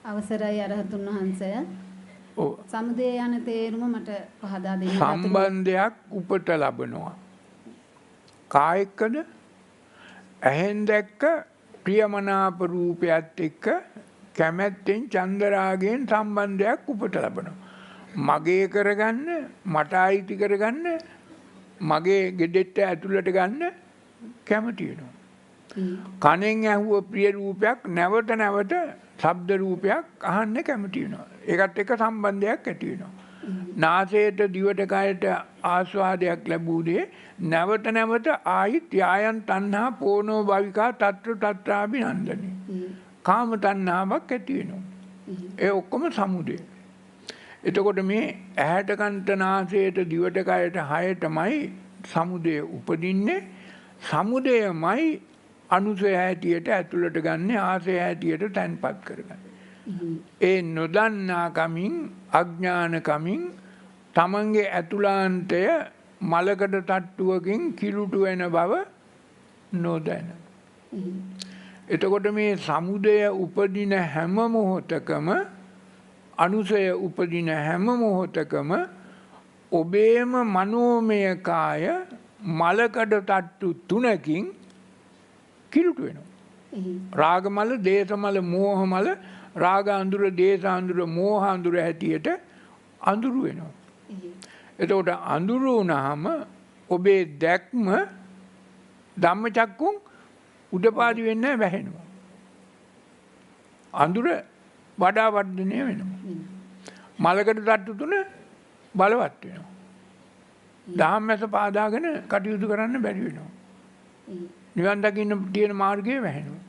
අවසරයි අරහතුන් වහන්සේ. ඔව්. සමුදය යන තේරුම මට පහදා දෙන්න. සම්බන්ධයක් උපත ලබනවා. කායකද ඇහෙන් දැක්ක ප්‍රියමනාප රූපයත් එක්ක කැමැත්තෙන් චන්දරාගයෙන් සම්බන්ධයක් උපත ලබනවා. මගේ කරගන්න, මට අයිති කරගන්න, මගේ ගෙදෙට්ට ඇතුළට ගන්න කැමති වෙනවා. කනෙන් ඇහුව ප්‍රිය රූපයක් නැවත නැවත ශබ්ද රූපයක් අහන්න කැමති වෙනවා. ඒකත් එක්ක සම්බන්ධයක් ඇති වෙනවා. නාසයට දිවට කයට ආස්වාදයක් ලැබුණේ නැවත නැවත ආයිත් යායන් තණ්හා පෝනෝ භවිකා තත්ත්‍ර තත්‍රාභිනන්දනි. කාම තණ්හාවක් ඇති වෙනවා. ඒ ඔක්කොම සමුදය. එතකොට මේ ඇහැට කන්ට නාසයට දිවට කයට හයටමයි සමුදය උපදින්නේ. සමුදයමයි අනුසය හැටියට ඇතුළට ගන්න ආසය හැටියට තැන්පත් කරගන්න. ඒ නොදන්නා කමින් අඥාන කමින් තමන්ගේ ඇතුළාන්තය මලකඩ තට්ටුවකින් කිලුටු වෙන බව නොදැන. එතකොට මේ සමුදය උපදින හැම මොහොතකම අනුසය උපදින හැම මොහොතකම ඔබේම මනෝමය කාය මලකඩ තට්ටු තුනකින් කිලුටු වෙනවා. රාගමල, දේශමල, මෝහමල, රාග අඳුර, දේශ අඳුර, මෝහ අඳුර හැටියට අඳුරු වෙනවා. එතකොට අඳුරු වුණාම ඔබේ දැක්ම ධම්මචක්කුන් උඩපාදි වෙන්නේ වැහෙනවා. අඳුර වඩා වර්ධනය වෙනවා. මලකඩ තට්ටු තුන බලවත් වෙනවා. ධම්මස පාදාගෙන කටයුතු කරන්න බැරි වෙනවා. නිවන් දකින්න තියෙන මාර්ගය වැහෙනවා.